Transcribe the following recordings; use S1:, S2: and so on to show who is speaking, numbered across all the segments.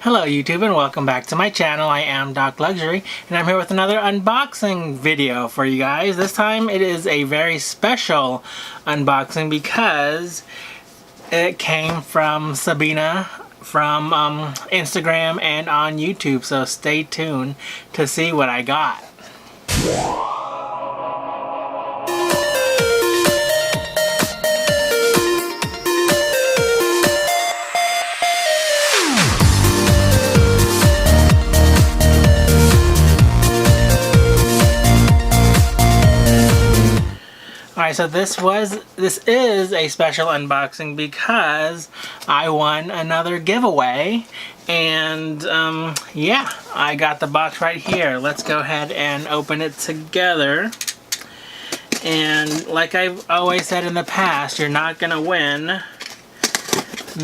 S1: Hello YouTube and welcome back to my channel. I am docLUXURY and I'm here with another unboxing video for you guys. This time it is a very special unboxing because it came from Sabina from Instagram and on YouTube, so stay tuned to see what I got. Alright, so this is a special unboxing because I won another giveaway, and yeah, I got the box right here. Let's go ahead and open it together. And like I've always said in the past, you're not gonna win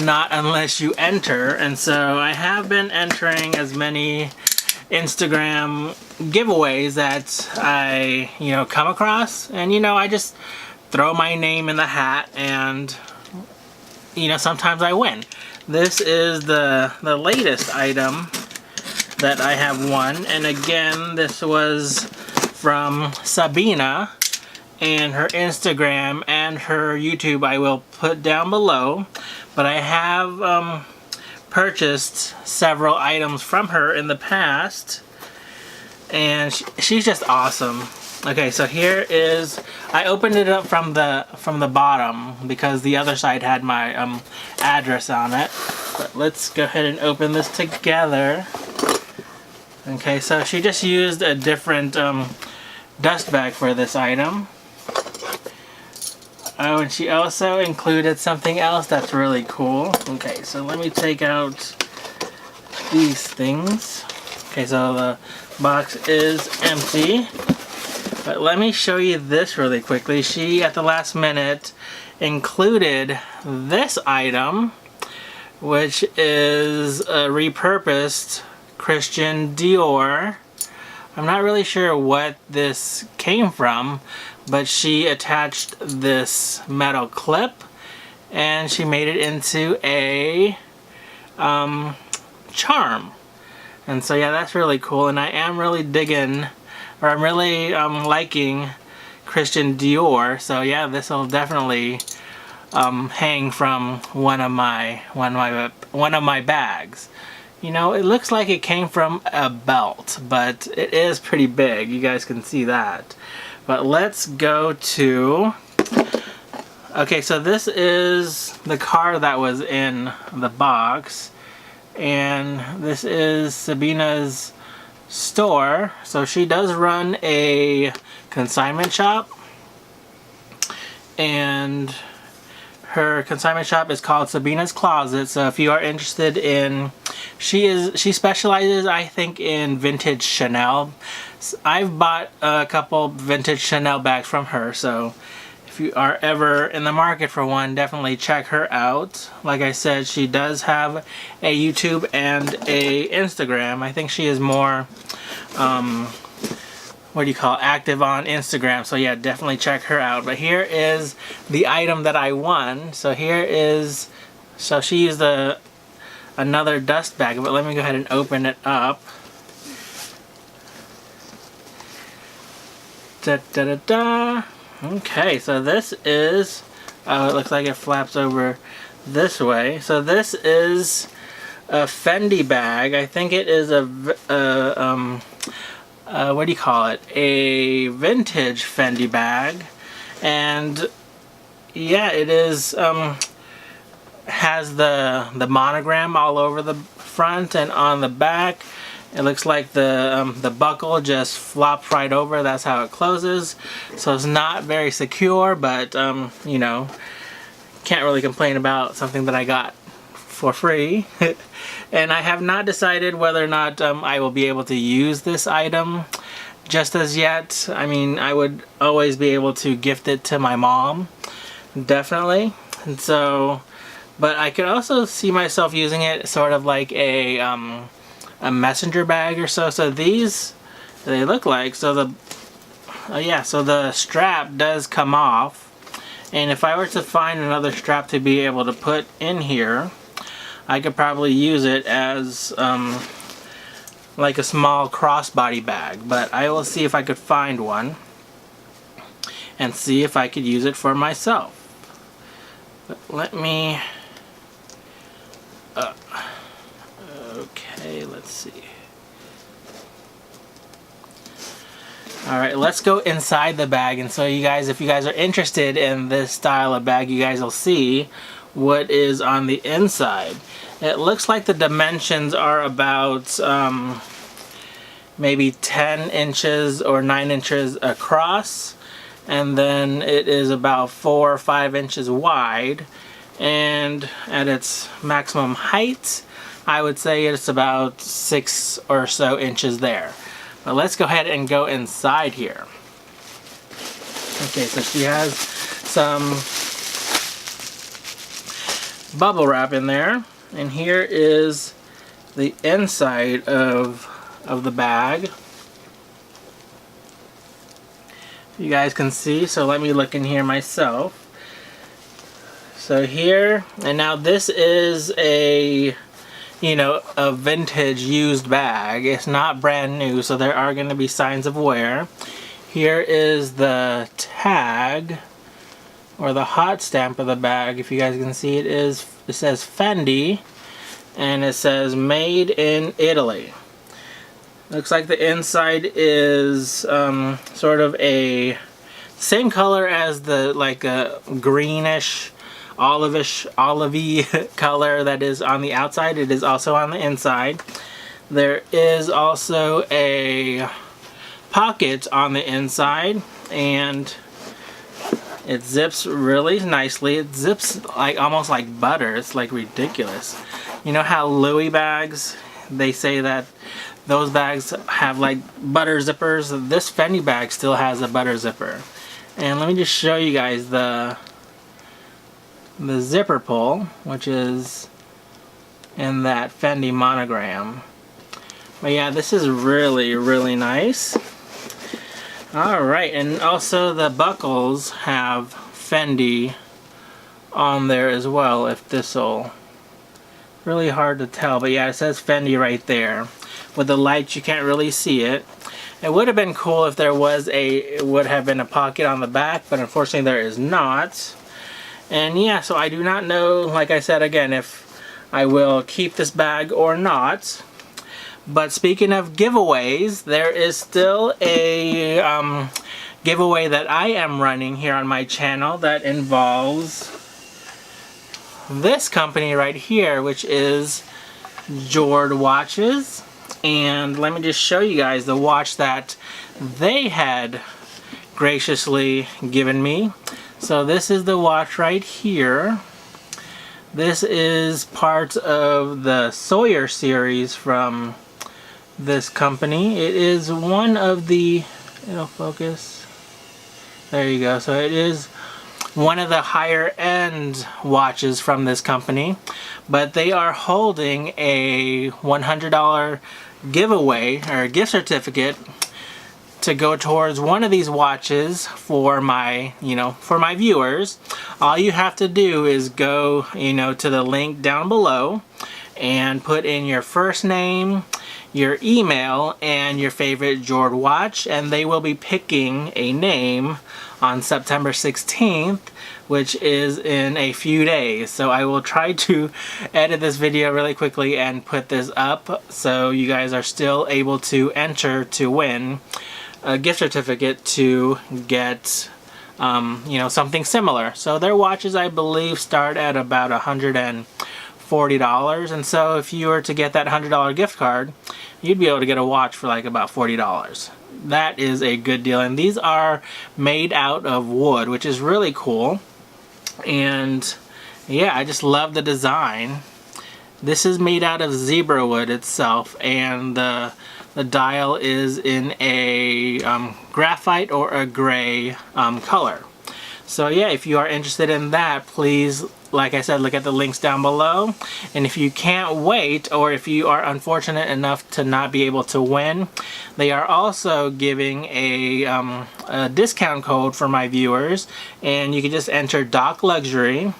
S1: not unless you enter, and so I have been entering as many Instagram giveaways that I come across, and I just throw my name in the hat, and sometimes I win. This is the latest item that I have won, and again this was from Sabina, and her Instagram and her YouTube I will put down below, but I have purchased several items from her in the past, and she's just awesome. Okay, so here is, I opened it up from the bottom because the other side had my address on it, but let's go ahead and open this together. Okay, so she just used a different dust bag for this item. Oh, and she also included something else that's really cool. Okay, so let me take out these things. Okay, so the box is empty. But let me show you this really quickly. She, at the last minute, included this item, which is a repurposed Christian Dior. I'm not really sure what this came from, but she attached this metal clip and she made it into a charm. And so yeah, that's really cool, and I am really digging, or I'm really liking Christian Dior. So yeah, this will definitely hang from one of my bags. It looks like it came from a belt, but it is pretty big. You guys can see that. But let's go to, okay, so this is the card that was in the box, and this is Sabina's store. So she does run a consignment shop, and her consignment shop is called Sabina's Closet. So if you are interested in, she specializes, I think, in vintage Chanel. I've bought a couple vintage Chanel bags from her, so if you are ever in the market for one, definitely check her out. Like I said, she does have a YouTube and a Instagram. I think she is more active on Instagram, so yeah, definitely check her out. But here is the item that I won. So here is, so she used another dust bag, but let me go ahead and open it up. Da, da, da, da. Okay, so this is, oh, it looks like it flaps over this way. So this is a Fendi bag. I think it is a what do you call it? A vintage Fendi bag. And yeah, it is has the monogram all over the front, and on the back it looks like the buckle just flops right over. That's how it closes. So it's not very secure, but can't really complain about something that I got for free. And I have not decided whether or not I will be able to use this item just as yet. I mean, I would always be able to gift it to my mom, definitely. And so, but I could also see myself using it sort of like a messenger bag or so. So these, they look like, so the strap does come off, and if I were to find another strap to be able to put in here, I could probably use it as like a small crossbody bag, but I will see if I could find one and see if I could use it for myself. But let me okay, let's see. Alright, let's go inside the bag, and so you guys, if you guys are interested in this style of bag, you guys will see what is on the inside. It looks like the dimensions are about maybe 10 inches or 9 inches across, and then it is about 4 or 5 inches wide, and at its maximum height I would say it's about 6 or so inches there. But let's go ahead and go inside here. Okay, so she has some bubble wrap in there, and here is the inside of the bag. You guys can see, so let me look in here myself. So here, and now this is a a vintage used bag. It's not brand new, so there are going to be signs of wear. Here is the tag, or the hot stamp of the bag. If you guys can see, it says Fendi, and it says made in Italy. Looks like the inside is sort of a same color as the, like a greenish, olivey color that is on the outside. It is also on the inside. There is also a pocket on the inside, and it zips really nicely. It zips like almost like butter. It's like ridiculous. You know how Louis bags, they say that those bags have like butter zippers? This Fendi bag still has a butter zipper. And let me just show you guys the zipper pull, which is in that Fendi monogram. But yeah, this is really, really nice. Alright, and also the buckles have Fendi on there as well, if this will. Really hard to tell, but yeah, it says Fendi right there. With the lights you can't really see it. It would have been cool if there was it would have been a pocket on the back, but unfortunately there is not. And yeah, so I do not know, like I said again, if I will keep this bag or not. But speaking of giveaways, there is still a giveaway that I am running here on my channel that involves this company right here, which is Jord watches. And let me just show you guys the watch that they had graciously given me. So this is the watch right here. This is part of the Sawyer series from this company. It is one of the, it'll focus, there you go. So it is one of the higher end watches from this company, but they are holding a $100 giveaway or gift certificate to go towards one of these watches for my, for my viewers. All you have to do is go, to the link down below and put in your first name, your email, and your favorite Jord watch, and they will be picking a name on September 16th, which is in a few days. So I will try to edit this video really quickly and put this up so you guys are still able to enter to win a gift certificate to get something similar. So their watches, I believe, start at about $140, and so if you were to get that $100 gift card, you'd be able to get a watch for like about $40. That is a good deal, and these are made out of wood, which is really cool. And yeah, I just love the design. This is made out of zebra wood itself, and the dial is in a graphite or a gray color. So yeah, if you are interested in that, please, like I said, look at the links down below. And if you can't wait, or if you are unfortunate enough to not be able to win, they are also giving a discount code for my viewers, and you can just enter docLUXURY.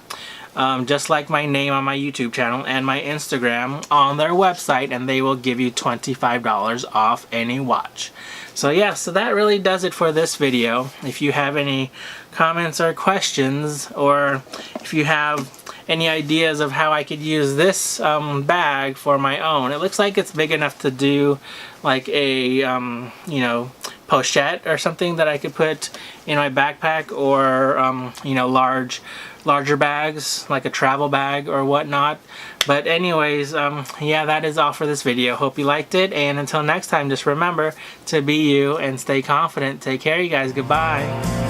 S1: just like my name on my YouTube channel and my Instagram, on their website, and they will give you $25 off any watch. So yeah, so that really does it for this video. If you have any comments or questions, or if you have any ideas of how I could use this bag for my own. It looks like it's big enough to do like a, you know, pochette or something that I could put in my backpack, or, you know, larger bags, like a travel bag or whatnot. But anyways, yeah, that is all for this video. Hope you liked it, and until next time, just remember to be you and stay confident. Take care, you guys. Goodbye.